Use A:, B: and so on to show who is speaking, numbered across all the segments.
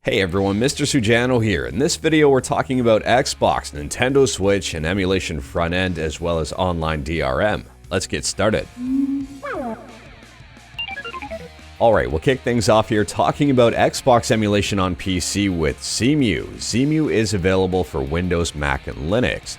A: Hey everyone, Mr. Sujano here. In this video, we're talking about Xbox, Nintendo Switch, and Emulation Frontend, as well as Online DRM. Let's get started. Alright, we'll kick things off here talking about Xbox emulation on PC with Xemu. Xemu is available for Windows, Mac, and Linux,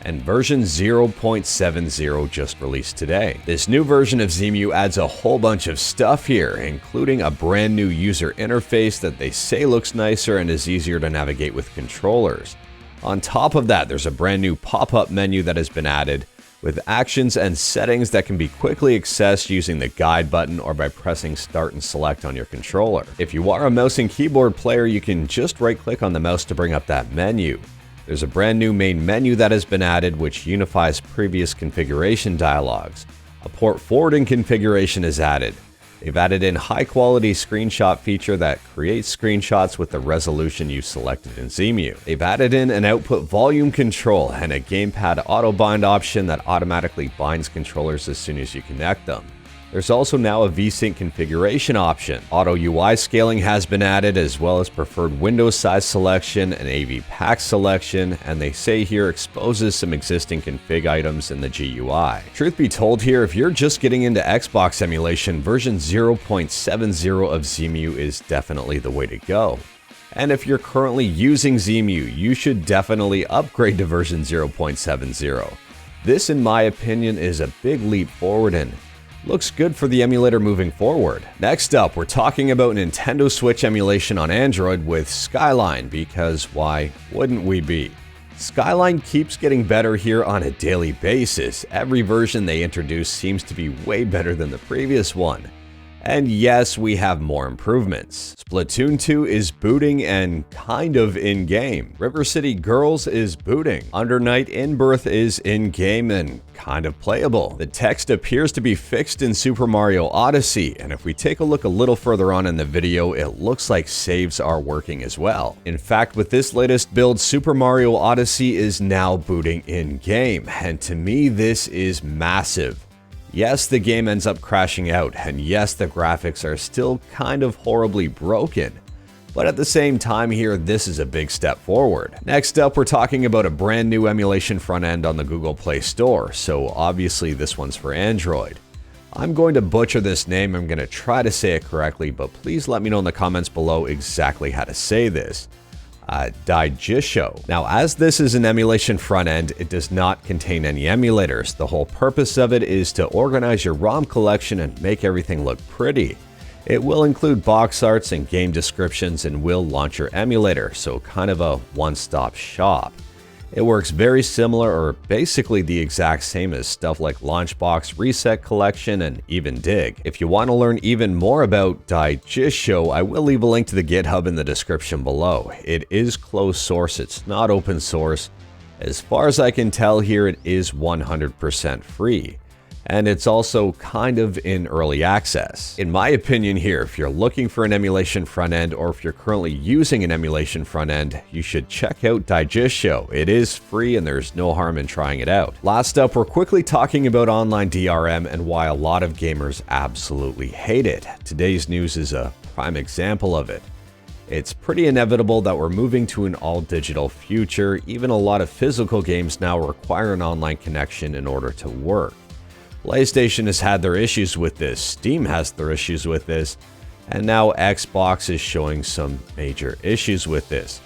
A: and version 0.70 just released today. This new version of Xemu adds a whole bunch of stuff here, including a brand new user interface that they say looks nicer and is easier to navigate with controllers. On top of that, there's a brand new pop-up menu that has been added, with actions and settings that can be quickly accessed using the guide button or by pressing start and select on your controller. If you are a mouse and keyboard player, you can just right-click on the mouse to bring up that menu. There's a brand new main menu that has been added, which unifies previous configuration dialogues. A port forwarding configuration is added. They've added in high-quality screenshot feature that creates screenshots with the resolution you selected in Xemu. They've added in an output volume control and a gamepad auto-bind option that automatically binds controllers as soon as you connect them. There's also now a VSync configuration option. Auto UI scaling has been added, as well as preferred Windows size selection and AV pack selection, and they say here exposes some existing config items in the GUI. Truth be told here, if you're just getting into Xbox emulation, version 0.70 of Xemu is definitely the way to go. And if you're currently using Xemu, you should definitely upgrade to version 0.70. This, in my opinion, is a big leap forward and looks good for the emulator moving forward. Next up, we're talking about Nintendo Switch emulation on Android with Skyline, because why wouldn't we be? Skyline keeps getting better here on a daily basis. Every version they introduce seems to be way better than the previous one. And yes, we have more improvements. Splatoon 2 is booting and kind of in-game. River City Girls is booting. Under Night In-Birth is in-game and kind of playable. The text appears to be fixed in Super Mario Odyssey, and if we take a look a little further on in the video, it looks like saves are working as well. In fact, with this latest build, Super Mario Odyssey is now booting in-game, and to me, this is massive. Yes, the game ends up crashing out, and yes, the graphics are still kind of horribly broken. But at the same time here, this is a big step forward. Next up, we're talking about a brand new emulation front end on the Google Play Store, so obviously this one's for Android. I'm going to butcher this name, I'm going to try to say it correctly, but please let me know in the comments below exactly how to say this. Daijisho. Now, as this is an emulation front end, it does not contain any emulators. The whole purpose of it is to organize your ROM collection and make everything look pretty. It will include box arts and game descriptions and will launch your emulator, so kind of a one-stop shop. It works very similar, or basically the exact same as stuff like Launchbox, Reset Collection, and even Dig. If you want to learn even more about Daijisho, I will leave a link to the GitHub in the description below. It is closed source, it's not open source. As far as I can tell here, it is 100% free. And it's also kind of in early access. In my opinion here, if you're looking for an emulation front end or if you're currently using an emulation front end, you should check out Daijisho. It is free and there's no harm in trying it out. Last up, we're quickly talking about Online DRM and why a lot of gamers absolutely hate it. Today's news is a prime example of it. It's pretty inevitable that we're moving to an all-digital future. Even a lot of physical games now require an online connection in order to work. PlayStation has had their issues with this, Steam has their issues with this, and now Xbox is showing some major issues with this.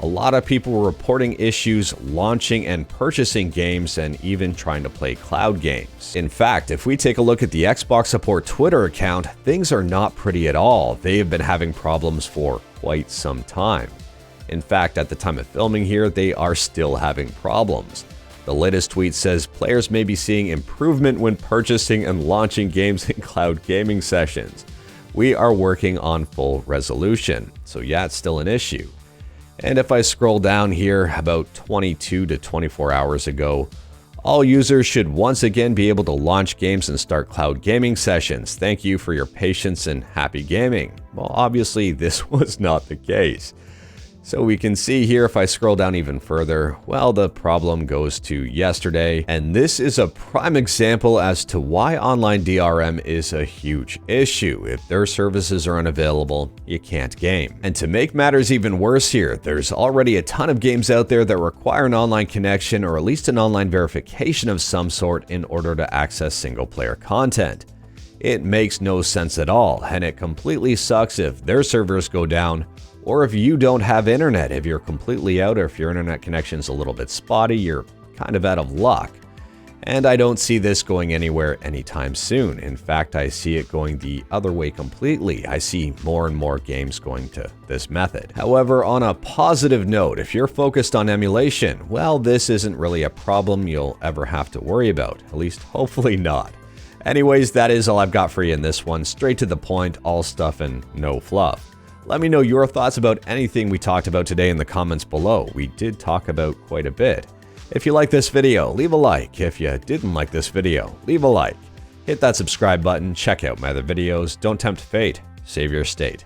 A: A lot of people were reporting issues launching and purchasing games and even trying to play cloud games. In fact, if we take a look at the Xbox Support Twitter account, things are not pretty at all. They have been having problems for quite some time. In fact, at the time of filming here, they are still having problems. The latest tweet says players may be seeing improvement when purchasing and launching games in cloud gaming sessions. We are working on full resolution, so yeah, it's still an issue. And if I scroll down here, about 22 to 24 hours ago, all users should once again be able to launch games and start cloud gaming sessions. Thank you for your patience and happy gaming. Well, obviously this was not the case. So we can see here, if I scroll down even further, well, the problem goes to yesterday, and this is a prime example as to why Online DRM is a huge issue. If their services are unavailable, you can't game. And to make matters even worse here, there's already a ton of games out there that require an online connection or at least an online verification of some sort in order to access single-player content. It makes no sense at all, and it completely sucks if their servers go down, or if you don't have internet. If you're completely out or if your internet connection's a little bit spotty, you're kind of out of luck. And I don't see this going anywhere anytime soon. In fact, I see it going the other way completely. I see more and more games going to this method. However, on a positive note, if you're focused on emulation, well, this isn't really a problem you'll ever have to worry about. At least, hopefully not. Anyways, that is all I've got for you in this one. Straight to the point, all stuff and no fluff. Let me know your thoughts about anything we talked about today in the comments below. We did talk about quite a bit. If you like this video, leave a like. If you didn't like this video, leave a like. Hit that subscribe button, check out my other videos. Don't tempt fate, save your state.